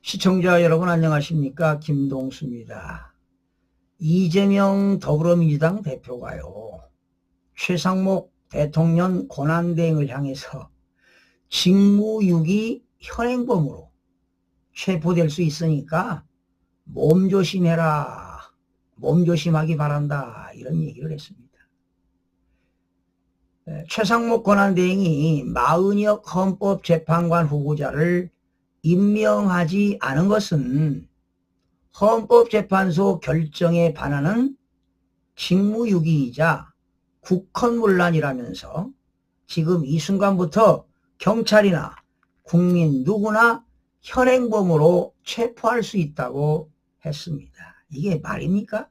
시청자 여러분 안녕하십니까? 김동수입니다. 이재명 더불어민주당 대표가요, 최상목 대통령 권한대행을 향해서 직무유기 현행범으로 체포될 수 있으니까 몸조심해라, 몸조심하기 바란다, 이런 얘기를 했습니다. 최상목 권한대행이 마은혁 헌법재판관 후보자를 임명하지 않은 것은 헌법재판소 결정에 반하는 직무유기이자 국헌문란이라면서 지금 이 순간부터 경찰이나 국민 누구나 현행범으로 체포할 수 있다고 했습니다. 이게 말입니까?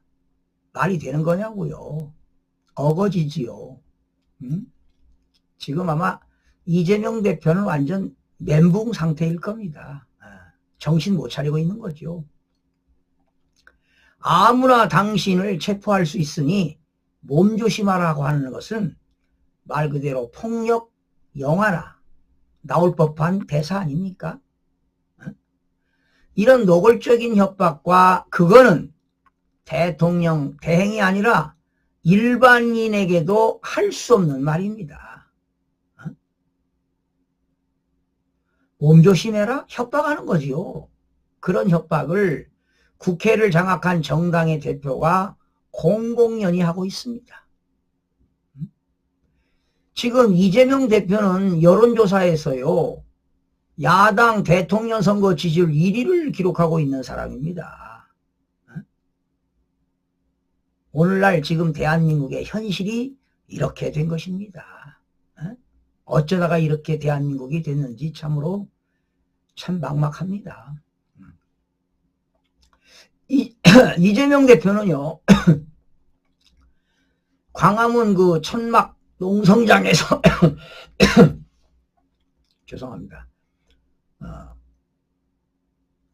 말이 되는 거냐고요. 어거지지요. 지금 아마 이재명 대표는 완전 멘붕 상태일 겁니다. 정신 못 차리고 있는 거죠. 아무나 당신을 체포할 수 있으니 몸조심하라고 하는 것은 말 그대로 폭력 영화나 나올 법한 대사 아닙니까? 이런 노골적인 협박과 그거는 대통령 대행이 아니라 일반인에게도 할 수 없는 말입니다. 몸조심해라? 협박하는 거지요. 그런 협박을 국회를 장악한 정당의 대표가 공공연히 하고 있습니다. 지금 이재명 대표는 여론조사에서요, 야당 대통령 선거 지지율 1위를 기록하고 있는 사람입니다. 오늘날 지금 대한민국의 현실이 이렇게 된 것입니다. 어쩌다가 이렇게 대한민국이 됐는지 참으로 참 막막합니다. 이재명 대표는요, 광화문 그 천막 농성장에서 죄송합니다.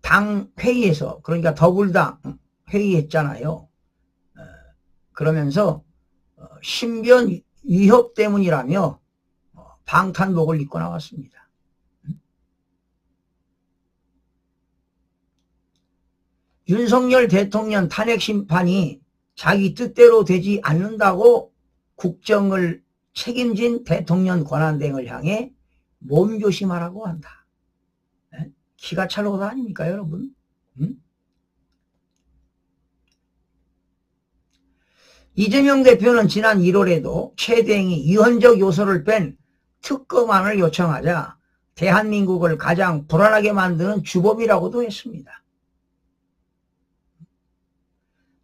당 회의에서, 그러니까 더불당 회의했잖아요. 그러면서 신변 위협 때문이라며 방탄복을 입고 나왔습니다. 윤석열 대통령 탄핵 심판이 자기 뜻대로 되지 않는다고 국정을 책임진 대통령 권한대행을 향해 몸조심하라고 한다. 기가 찰 오다 아닙니까, 여러분? 이재명 대표는 지난 1월에도 최 대행이 유언적 요소를 뺀 특검안을 요청하자 대한민국을 가장 불안하게 만드는 주범이라고도 했습니다.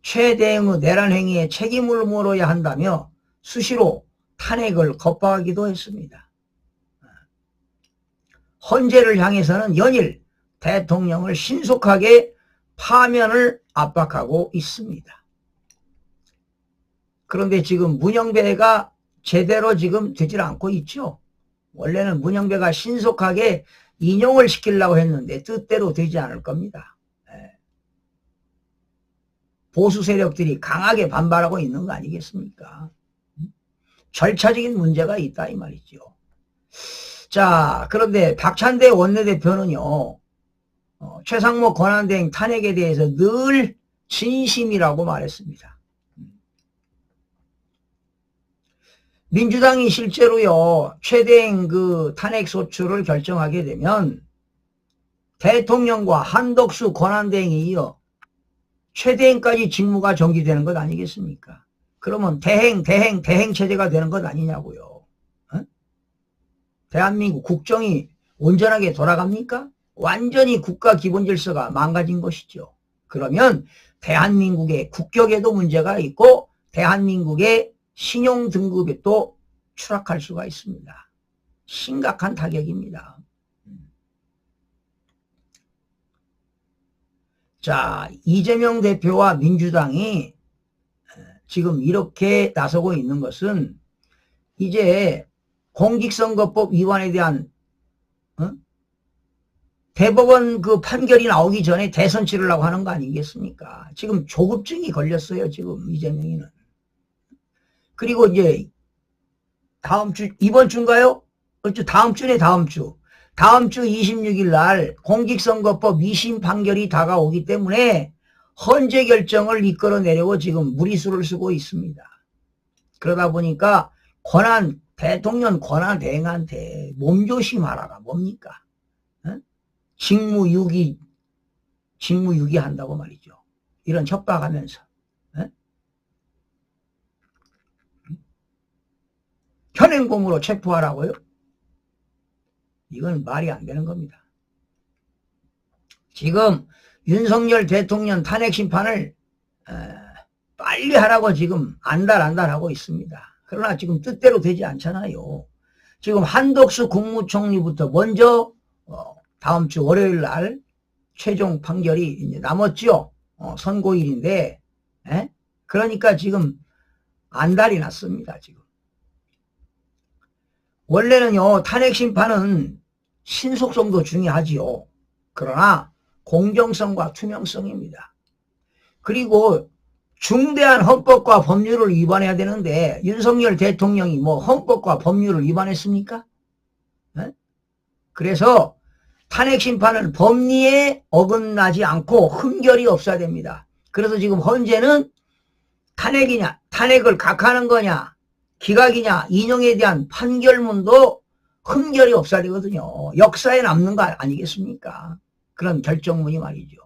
최 대행의 내란 행위에 책임을 물어야 한다며 수시로 탄핵을 겁박하기도 했습니다. 헌재를 향해서는 연일 대통령을 신속하게 파면을 압박하고 있습니다. 그런데 지금 문영배가 제대로 지금 되질 않고 있죠. 원래는 문영배가 신속하게 인용을 시키려고 했는데 뜻대로 되지 않을 겁니다. 보수 세력들이 강하게 반발하고 있는 거 아니겠습니까? 절차적인 문제가 있다 이 말이죠. 자, 그런데 박찬대 원내대표는요, 최상목 권한대행 탄핵에 대해서 늘 진심이라고 말했습니다. 민주당이 실제로요, 최대행 그 탄핵 소추를 결정하게 되면 대통령과 한덕수 권한대행이 이어 최대행까지 직무가 정지되는 것 아니겠습니까? 그러면 대행 체제가 되는 것 아니냐고요. 대한민국 국정이 온전하게 돌아갑니까? 완전히 국가 기본 질서가 망가진 것이죠. 그러면 대한민국의 국격에도 문제가 있고 대한민국의 신용 등급에 또 추락할 수가 있습니다. 심각한 타격입니다. 자, 이재명 대표와 민주당이 지금 이렇게 나서고 있는 것은 이제 공직선거법 위반에 대한 대법원 그 판결이 나오기 전에 대선 치르려고 하는 거 아니겠습니까? 지금 조급증이 걸렸어요, 지금 이재명이는. 그리고 이제 다음 주, 이번 주인가요? 그렇죠. 다음 주네, 다음 주. 다음 주 26일 날 공직선거법 2심 판결이 다가오기 때문에 헌재 결정을 이끌어내려고 지금 무리수를 쓰고 있습니다. 그러다 보니까 대통령 권한대행한테 몸조심하라가 뭡니까? 어? 직무유기 한다고 말이죠. 이런 협박하면서. 어? 현행범으로 체포하라고요? 이건 말이 안 되는 겁니다. 지금 윤석열 대통령 탄핵 심판을 빨리 하라고 지금 안달하고 있습니다. 그러나 지금 뜻대로 되지 않잖아요. 지금 한덕수 국무총리부터 먼저 다음 주 월요일 날 최종 판결이 이제 남았죠. 선고일인데, 그러니까 지금 안달이 났습니다. 지금 원래는요 탄핵 심판은 신속성도 중요하지요. 그러나 공정성과 투명성입니다. 그리고 중대한 헌법과 법률을 위반해야 되는데 윤석열 대통령이 뭐 헌법과 법률을 위반했습니까? 그래서 탄핵 심판은 법리에 어긋나지 않고 흠결이 없어야 됩니다. 그래서 지금 헌재는 탄핵을 각하는 거냐 기각이냐 인용에 대한 판결문도 흠결이 없어야 되거든요. 역사에 남는 거 아니겠습니까? 그런 결정문이 말이죠.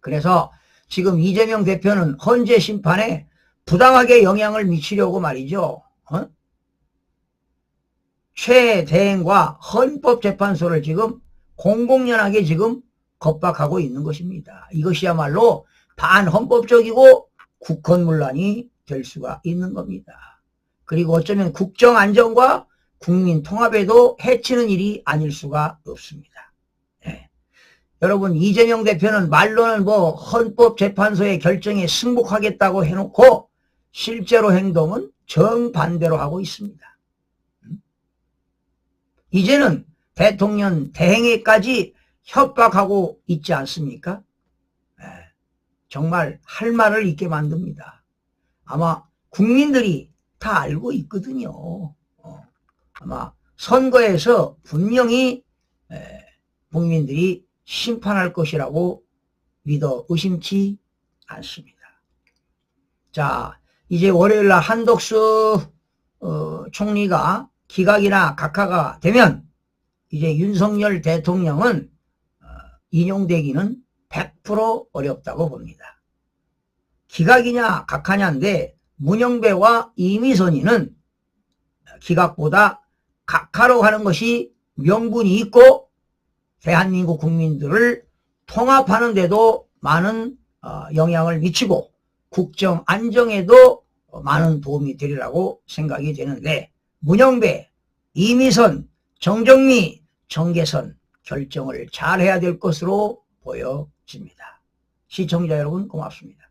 그래서 지금 이재명 대표는 헌재 심판에 부당하게 영향을 미치려고 말이죠. 최대행과 헌법재판소를 지금 공공연하게 지금 겁박하고 있는 것입니다. 이것이야말로 반헌법적이고 국헌문란이 될 수가 있는 겁니다. 그리고 어쩌면 국정안정과 국민 통합에도 해치는 일이 아닐 수가 없습니다. 네. 여러분 이재명 대표는 말로는 뭐 헌법재판소의 결정에 승복하겠다고 해놓고 실제로 행동은 정반대로 하고 있습니다. 이제는 대통령 대행에까지 협박하고 있지 않습니까? 네. 정말 할 말을 잊게 만듭니다. 아마 국민들이 다 알고 있거든요. 아마 선거에서 분명히 국민들이 심판할 것이라고 믿어 의심치 않습니다. 자, 이제 월요일날 한덕수 총리가 기각이나 각하가 되면 이제 윤석열 대통령은 인용되기는 100% 어렵다고 봅니다. 기각이냐 각하냐인데 문영배와 이미선이는 기각보다 각하로 하는 것이 명분이 있고 대한민국 국민들을 통합하는 데도 많은 영향을 미치고 국정 안정에도 많은 도움이 되리라고 생각이 되는데 문영배, 이미선, 정정미, 정계선 결정을 잘 해야 될 것으로 보여집니다. 시청자 여러분 고맙습니다.